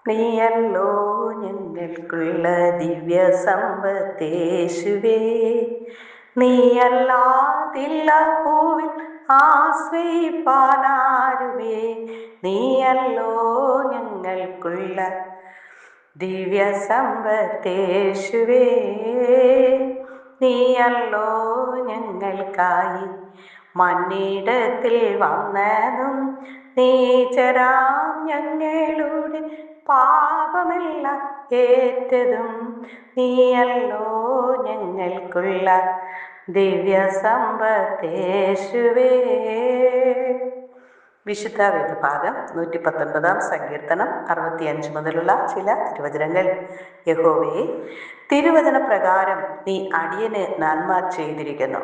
നീയല്ലോ ഞങ്ങൾക്കുള്ള ദിവ്യ സമ്പത്തേശുവേ. നീയല്ലാതില്ല പൂവിൽ ആശ്രയിപ്പാനാരുമേ. നീയല്ലോ ഞങ്ങൾക്കുള്ള ദിവ്യ സമ്പത്തേശുവേ. നീയല്ലോ ഞങ്ങൾക്കായി മണ്ണിടത്തിൽ വന്നതും നീചരാം ഞങ്ങളുടെ പാപമെല്ലാം ഏറ്റതും. നീയല്ലോ ഞങ്ങൾക്കുള്ള ദിവ്യ സമ്പത്തേശുവേ. വിശുദ്ധ വേദഭാഗം 119 സങ്കീർത്തനം 65 മുതലുള്ള ചില തിരുവചനങ്ങൾ. യഹോവേ, തിരുവചന പ്രകാരം നീ അടിയന് നന്മ ചെയ്തിരിക്കുന്നു.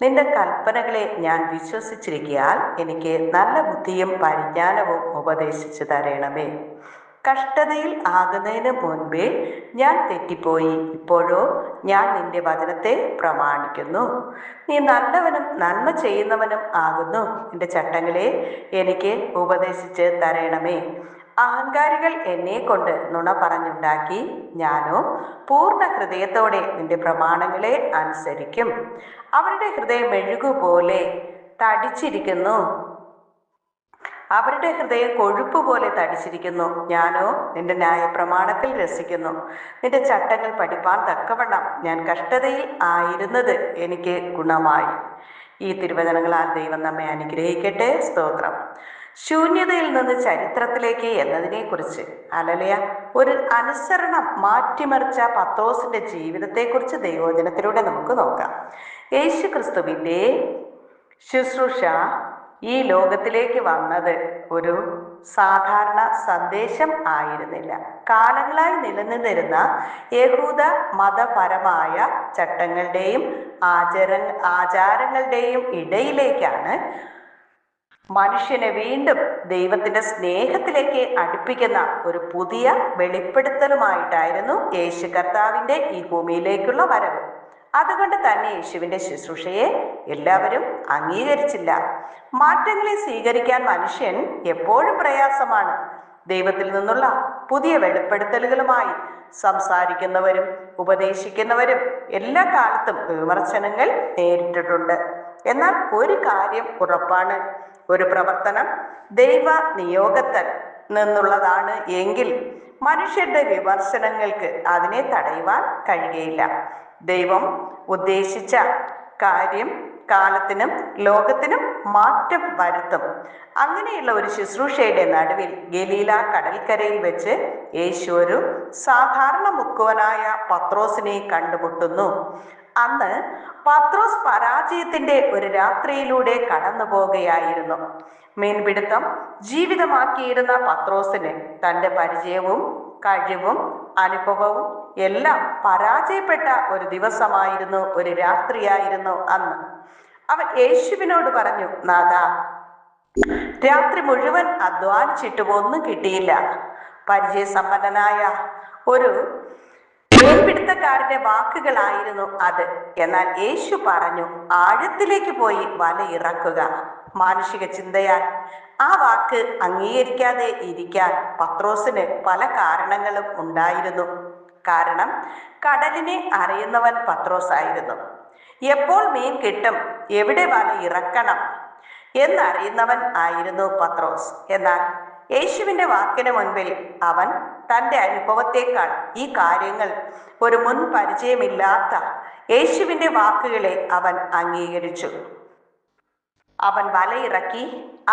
നിന്റെ കൽപ്പനകളെ ഞാൻ വിശ്വസിച്ചിരിക്കയാൽ എനിക്ക് നല്ല ബുദ്ധിയും പരിജ്ഞാനവും ഉപദേശിച്ചു തരണമേ. കഷ്ടതയിൽ ആകുന്നതിന് മുൻപേ ഞാൻ തെറ്റിപ്പോയി, ഇപ്പോഴോ ഞാൻ നിന്റെ വചനത്തെ പ്രമാണിക്കുന്നു. നീ നല്ലവനും നന്മ ചെയ്യുന്നവനും ആകുന്നു. നിന്റെ ചട്ടങ്ങളെ എനിക്ക് ഉപദേശിച്ച് തരണമേ. അഹങ്കാരികൾ എന്നെ കൊണ്ട് നുണ പറഞ്ഞുണ്ടാക്കി, ഞാനോ പൂർണ്ണ ഹൃദയത്തോടെ നിന്റെ പ്രമാണങ്ങളെ അനുസരിക്കും. അവരുടെ ഹൃദയം മെഴുകുപോലെ തടിച്ചിരിക്കുന്നു, അവരുടെ ഹൃദയം കൊഴുപ്പ് പോലെ തടിച്ചിരിക്കുന്നു. ഞാനോ നിന്റെ ന്യായപ്രമാണത്തിൽ രസിക്കുന്നു. നിന്റെ ചട്ടങ്ങൾ പഠിപ്പാൻ തക്കവണ്ണം ഞാൻ കഷ്ടതയിൽ ആയിരുന്നത് എനിക്ക് ഗുണമായി. ഈ തിരുവചനങ്ങളാൽ ദൈവം നമ്മെ അനുഗ്രഹിക്കട്ടെ. സ്തോത്രം. ശൂന്യതയിൽ നിന്ന് ചരിത്രത്തിലേക്ക് എന്നതിനെക്കുറിച്ച് ഹല്ലേലൂയ ഒരു അനുസരണം മാറ്റിമറിച്ച പത്രോസിന്റെ ജീവിതത്തെക്കുറിച്ച് ദൈവവചനത്തിലൂടെ നമുക്ക് നോക്കാം. യേശു ക്രിസ്തുവിൻ്റെ ശുശ്രൂഷ ഈ ലോകത്തിലേക്ക് വന്നത് ഒരു സാധാരണ സന്ദേശം ആയിരുന്നില്ല. കാലങ്ങളായി നിലനിന്നിരുന്ന യഹൂദ മതപരമായ ചട്ടങ്ങളുടെയും ആചാരങ്ങളുടെയും ഇടയിലേക്കാണ് മനുഷ്യനെ വീണ്ടും ദൈവത്തിന്റെ സ്നേഹത്തിലേക്ക് അടുപ്പിക്കുന്ന ഒരു പുതിയ വെളിപ്പെടുത്തലുമായിട്ടായിരുന്നു യേശു കർത്താവിന്റെ ഈ ഭൂമിയിലേക്കുള്ള വരവ്. അതുകൊണ്ട് തന്നെ യേശുവിന്റെ ശുശ്രൂഷയെ എല്ലാവരും അംഗീകരിച്ചില്ല. മാറ്റങ്ങളെ സ്വീകരിക്കാൻ മനുഷ്യൻ എപ്പോഴും പ്രയാസമാണ്. ദൈവത്തിൽ നിന്നുള്ള പുതിയ വെളിപ്പെടുത്തലുകളുമായി സംസാരിക്കുന്നവരും ഉപദേശിക്കുന്നവരും എല്ലാ കാലത്തും വിമർശനങ്ങൾ നേരിട്ടിട്ടുണ്ട്. എന്നാൽ ഒരു കാര്യം ഉറപ്പാണ്, ഒരു പ്രവർത്തനം ദൈവ നിയോഗത്തിൽ നിന്നുള്ളതാണ് എങ്കിൽ മനുഷ്യരുടെ വിമർശനങ്ങൾക്ക് അതിനെ തടയുവാൻ കഴിയുകയില്ല. ദൈവം ഉദ്ദേശിച്ച കാര്യം കാലത്തിനും ലോകത്തിനും മാറ്റം വരുത്തും. അങ്ങനെയുള്ള ഒരു ശുശ്രൂഷയുടെ നടുവിൽ ഗലീല കടൽക്കരയിൽ വെച്ച് യേശു ഒരു സാധാരണ മുക്കുവനായ പത്രോസിനെ കണ്ടുമുട്ടുന്നു. അന്ന് പത്രോസ് പരാജയത്തിന്റെ ഒരു രാത്രിയിലൂടെ കടന്നു പോകുകയായിരുന്നു. മീൻപിടുത്തം ജീവിതമാക്കിയിരുന്ന പത്രോസിന് തൻ്റെ പരിചയവും കഴിവും അനുഭവവും എല്ലാം പരാജയപ്പെട്ട ഒരു ദിവസമായിരുന്നു, ഒരു രാത്രിയായിരുന്നു അന്ന്. അവൻ യേശുവിനോട് പറഞ്ഞു, നാഥാ, രാത്രി മുഴുവൻ അധ്വാനിച്ചിട്ടും ഒന്നും കിട്ടിയില്ല. പരിചയസമ്പന്നനായ ഒരു മീൻപിടുത്തക്കാരന്റെ വാക്കുകളായിരുന്നു അത്. എന്നാൽ യേശു പറഞ്ഞു, ആഴത്തിലേക്ക് പോയി വല ഇറക്കുക. മാനുഷിക ചിന്തയാൽ ആ വാക്ക് അംഗീകരിക്കാതെ ഇരിക്കാൻ പത്രോസിന് പല കാരണങ്ങളും ഉണ്ടായിരുന്നു. കാരണം കടലിനെ അറിയുന്നവൻ പത്രോസായിരുന്നു. എപ്പോൾ മീൻ കിട്ടും, എവിടെ വല ഇറക്കണം എന്നറിയുന്നവൻ ആയിരുന്നു പത്രോസ്. എന്നാൽ യേശുവിൻ്റെ വാക്കിന് മുൻപിൽ അവൻ തൻ്റെ അനുഭവത്തേക്കാൾ ഈ കാര്യങ്ങൾ ഒരു മുൻ പരിചയമില്ലാത്ത യേശുവിൻ്റെ വാക്കുകളെ അവൻ അംഗീകരിച്ചു. അവൻ വലയിറക്കി.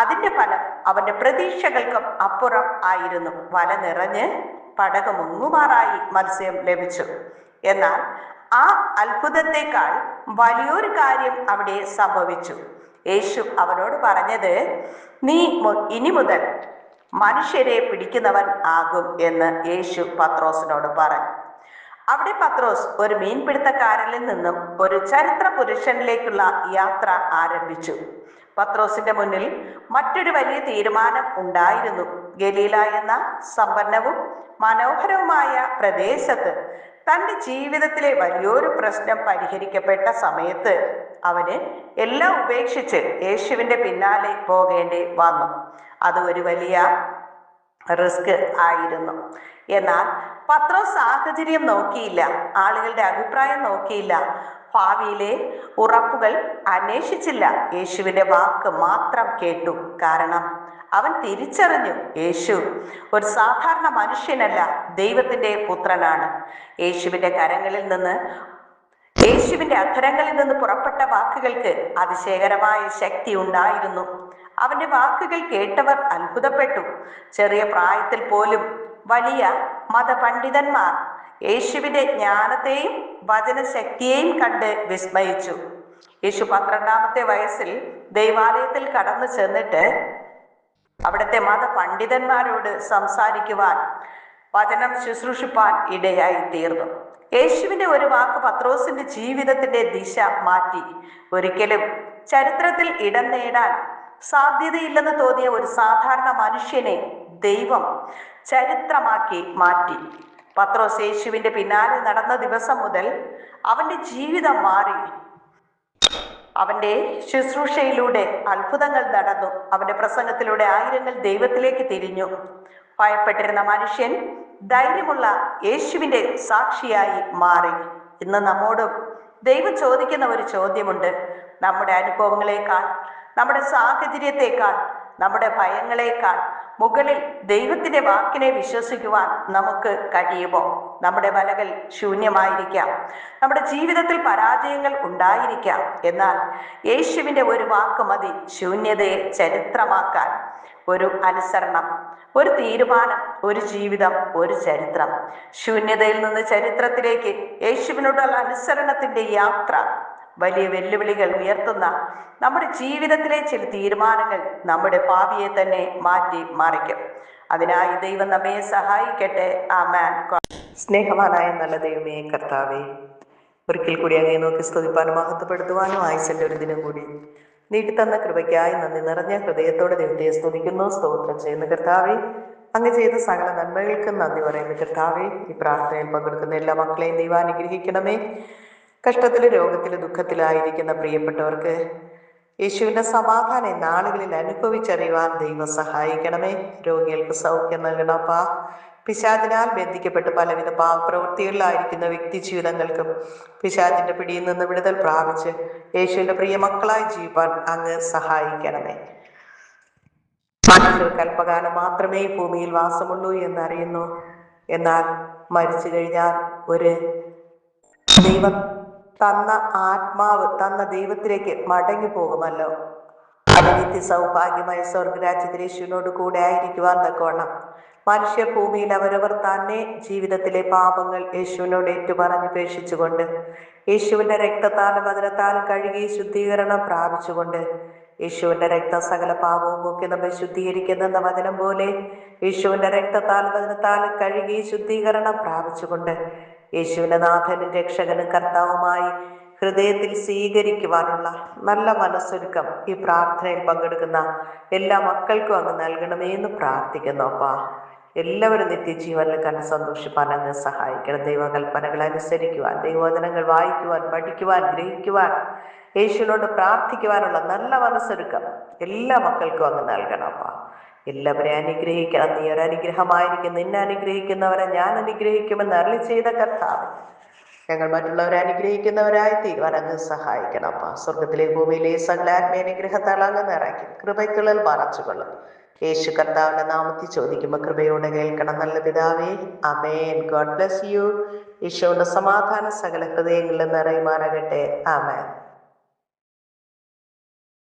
അതിൻ്റെ ഫലം അവൻ്റെ പ്രതീക്ഷകൾക്കും അപ്പുറം ആയിരുന്നു. വല നിറഞ്ഞ് പടക് മുങ്ങുമാറായി മത്സ്യം ലഭിച്ചു. എന്നാൽ ആ അത്ഭുതത്തെക്കാൾ വലിയൊരു കാര്യം അവിടെ സംഭവിച്ചു. യേശു അവനോട് പറഞ്ഞത്, നീ ഇനി മുതൽ മനുഷ്യരെ പിടിക്കുന്നവൻ ആകും എന്ന് യേശു പത്രോസിനോട് പറഞ്ഞു. അവിടെ പത്രോസ് ഒരു മീൻപിടുത്തക്കാരനിൽ നിന്നും ഒരു ചരിത്ര പുരുഷനിലേക്കുള്ള യാത്ര ആരംഭിച്ചു. പത്രോസിന്റെ മുന്നിൽ മറ്റൊരു വലിയ തീരുമാനം ഉണ്ടായിരുന്നു. ഗലീല എന്ന സമ്പന്നവും മനോഹരവുമായ പ്രദേശത്ത് തൻ്റെ ജീവിതത്തിലെ വലിയൊരു പ്രശ്നം പരിഹരിക്കപ്പെട്ട സമയത്ത് അവന് എല്ലാം ഉപേക്ഷിച്ച് യേശുവിൻ്റെ പിന്നാലെ പോകേണ്ടി വന്നു. അത് ഒരു വലിയ റിസ്ക് ആയിരുന്നു. എന്നാൽ പത്രോസ് സാഹചര്യം നോക്കിയില്ല, ആളുകളുടെ അഭിപ്രായം നോക്കിയില്ല, ഭാവിയിലെ ഉറപ്പുകൾ അന്വേഷിച്ചില്ല. യേശുവിന്റെ വാക്ക് മാത്രം കേട്ടു. കാരണം അവൻ തിരിച്ചറിഞ്ഞു, യേശു ഒരു സാധാരണ മനുഷ്യനല്ല, ദൈവത്തിന്റെ പുത്രനാണ്. യേശുവിന്റെ അധരങ്ങളിൽ നിന്ന് പുറപ്പെട്ട വാക്കുകൾക്ക് അതിശയകരമായ ശക്തി ഉണ്ടായിരുന്നു. അവന്റെ വാക്കുകൾ കേട്ടവർ അത്ഭുതപ്പെട്ടു. ചെറിയ പ്രായത്തിൽ പോലും വലിയ മതപണ്ഡിതന്മാർ യേശുവിന്റെ ജ്ഞാനത്തെയും വചനശക്തിയെയും കണ്ട് വിസ്മയിച്ചു. യേശു 12-ാമത്തെ വയസ്സിൽ ദൈവാലയത്തിൽ കടന്നു ചെന്നിട്ട് അവിടുത്തെ മതപണ്ഡിതന്മാരോട് സംസാരിക്കുവാൻ, വചനം ശുശ്രൂഷിപ്പാൻ ഇടയായി തീർന്നു. യേശുവിന്റെ ഒരു വാക്ക് പത്രോസിന്റെ ജീവിതത്തിന്റെ ദിശ മാറ്റി. ഒരിക്കലും ചരിത്രത്തിൽ ഇടം നേടാൻ സാധ്യതയില്ലെന്ന് തോന്നിയ ഒരു സാധാരണ മനുഷ്യനെ ദൈവം ചരിത്രമാക്കി മാറ്റി. പത്രോസ് യേശുവിന്റെ പിന്നാലെ നടന്ന ദിവസം മുതൽ അവന്റെ ജീവിതം മാറി. അവന്റെ ശുശ്രൂഷയിലൂടെ അത്ഭുതങ്ങൾ നടന്നു. അവന്റെ പ്രസംഗത്തിലൂടെ ആയിരങ്ങൾ ദൈവത്തിലേക്ക് തിരിഞ്ഞു. ഭയപ്പെട്ടിരുന്ന മനുഷ്യൻ ധൈര്യമുള്ള യേശുവിന്റെ സാക്ഷിയായി മാറി. ഇന്ന് നമ്മോടും ദൈവം ചോദിക്കുന്ന ഒരു ചോദ്യമുണ്ട്. നമ്മുടെ അനുഭവങ്ങളെക്കാൾ, നമ്മുടെ സാഹചര്യത്തെക്കാൾ, നമ്മുടെ ഭയങ്ങളെക്കാൾ മുകളിൽ ദൈവത്തിന്റെ വാക്കിനെ വിശ്വസിക്കുവാൻ നമുക്ക് കഴിയുമോ? നമ്മുടെ വലകൾ ശൂന്യമായിരിക്കാം, നമ്മുടെ ജീവിതത്തിൽ പരാജയങ്ങൾ ഉണ്ടായിരിക്കാം. എന്നാൽ യേശുവിന്റെ ഒരു വാക്ക് മതി ശൂന്യതയെ ചരിത്രമാക്കാൻ. ഒരു അനുസരണം, ഒരു തീരുമാനം, ഒരു ജീവിതം, ഒരു ചരിത്രം. ശൂന്യതയിൽ നിന്ന് ചരിത്രത്തിലേക്ക് യേശുവിനോടുള്ള അനുസരണത്തിന്റെ യാത്ര. വലിയ വെല്ലുവിളികൾ ഉയർത്തുന്ന നമ്മുടെ ജീവിതത്തിലെ ചില തീരുമാനങ്ങൾ നമ്മുടെ ഭാവിയെ തന്നെ മാറ്റി മറിക്കും. അതിനായി ദൈവം നമ്മെ സഹായിക്കട്ടെ. ആമേൻ. സ്നേഹവാനായ നല്ല ദൈവമേ, കർത്താവേ, ഒരിക്കൽ കൂടി അങ്ങയെ നോക്കി സ്തുതിപ്പാനും മഹത്വപ്പെടുത്തുവാനും ആയുസ്സിന്റെ ഒരു ദിനം കൂടി നീട്ടിത്തന്ന കൃപയ്ക്കായി നന്ദി നിറഞ്ഞ ഹൃദയത്തോടെ ദൈവത്തെ സ്തുതിക്കുന്നു, സ്തോത്രം ചെയ്യുന്ന കർത്താവേ. അങ്ങ് ചെയ്ത സകല നന്മകൾക്കും നന്ദി പറയുന്ന കർത്താവേ, ഈ പ്രാർത്ഥനയിൽ പങ്കെടുക്കുന്ന എല്ലാ മക്കളെയും ദൈവം അനുഗ്രഹിക്കണമേ. കഷ്ടത്തിലും രോഗത്തിലും ദുഃഖത്തിലായിരിക്കുന്ന പ്രിയപ്പെട്ടവർക്ക് യേശുവിന്റെ സമാധാനം നാളുകളിൽ അനുഭവിച്ചറിയുവാൻ ദൈവം സഹായിക്കണമേ. രോഗികൾക്ക് സൗഖ്യം നൽകണപ്പാ. പിശാചിനാൽ ബന്ധിക്കപ്പെട്ട് പലവിധ പാവപ്രവൃത്തികളിലായിരിക്കുന്ന വ്യക്തി ജീവിതങ്ങൾക്കും പിശാചിന്റെ പിടിയിൽ നിന്ന് വിടുതൽ പ്രാപിച്ച് യേശുവിന്റെ പ്രിയ മക്കളായി ജീവിപ്പാൻ അങ്ങ് സഹായിക്കണമേ. മനുഷ്യർക്ക് അല്പകാലം മാത്രമേ ഭൂമിയിൽ വാസമുള്ളൂ എന്നറിയുന്നു. എന്നാൽ മരിച്ചു കഴിഞ്ഞാൽ ഒരു ദൈവം തന്ന ആത്മാവ് തന്ന ദൈവത്തിലേക്ക് മടങ്ങി പോകുമല്ലോ. അത് നിത്യ സൗഭാഗ്യമായ സ്വർഗരാജ്യത്തിൽ യേശുവിനോട് കൂടെ ആയിരിക്കുവാൻ തക്കവണ്ണം മനുഷ്യ ഭൂമിയിൽ അവരവർ തന്നെ ജീവിതത്തിലെ പാപങ്ങൾ യേശുവിനോട് ഏറ്റുപറഞ്ഞുപേക്ഷിച്ചുകൊണ്ട് യേശുവിന്റെ രക്തത്താലും വചനത്താലും കഴുകി ശുദ്ധീകരണം പ്രാപിച്ചുകൊണ്ട് യേശുവിന്റെ രക്തം സകല പാപവും ഒക്കെ നമ്മെ ശുദ്ധീകരിക്കുന്ന വചനം പോലെ യേശുവിന്റെ രക്തത്താലും വചനത്താലും കഴുകി ശുദ്ധീകരണം പ്രാപിച്ചുകൊണ്ട് യേശുവിന്റെ നാഥനും രക്ഷകനും കർത്താവുമായി ഹൃദയത്തിൽ സ്വീകരിക്കുവാനുള്ള നല്ല മനസ്സൊരുക്കം ഈ പ്രാർത്ഥനയിൽ പങ്കെടുക്കുന്ന എല്ലാ മക്കൾക്കും അങ്ങ് നൽകണമേ എന്ന് പ്രാർത്ഥിക്കുന്നു. അപ്പാ, എല്ലാവരും നിത്യജീവനിൽ കണ്ട് സന്തോഷിപ്പാൻ അങ്ങ് സഹായിക്കണം. ദൈവകൽപ്പനകൾ അനുസരിക്കുവാൻ, ദൈവവചനങ്ങൾ വായിക്കുവാൻ, പഠിക്കുവാൻ, ഗ്രഹിക്കുവാൻ, യേശുവിനോട് പ്രാർത്ഥിക്കുവാനുള്ള നല്ല മനസ്സൊരുക്കം എല്ലാ മക്കൾക്കും അങ്ങ് നൽകണം. അപ്പാ, എല്ലാവരെയും അനുഗ്രഹിക്കണം. നീ ഒരു അനുഗ്രഹമായിരിക്കും. നിന്നെ അനുഗ്രഹിക്കുന്നവരെ ഞാൻ അനുഗ്രഹിക്കുമെന്ന് അരുളി ചെയ്ത കർത്താവ്, ഞങ്ങൾ മറ്റുള്ളവരെ അനുഗ്രഹിക്കുന്നവരായി തീരുവാൻ അങ്ങ് സഹായിക്കണം. അപ്പാ, സ്വർഗത്തിലെ ഭൂമിയിലെ സകല ആത്മീയനുഗ്രഹത്താൽ അങ്ങ് നിറയ്ക്കും, കൃപയ്ക്കുള്ളിൽ മറച്ചുകൊള്ളും. യേശു കർത്താവിന്റെ നാമത്തിൽ ചോദിക്കുമ്പോൾ കൃപയോടെ കേൾക്കണം. നല്ല പിതാവേ, ആമേൻ. God bless you. ഈശോയുടെ സമാധാനം സകല ഹൃദയങ്ങളിൽ നിറയുമാറാകട്ടെ. ആമേൻ.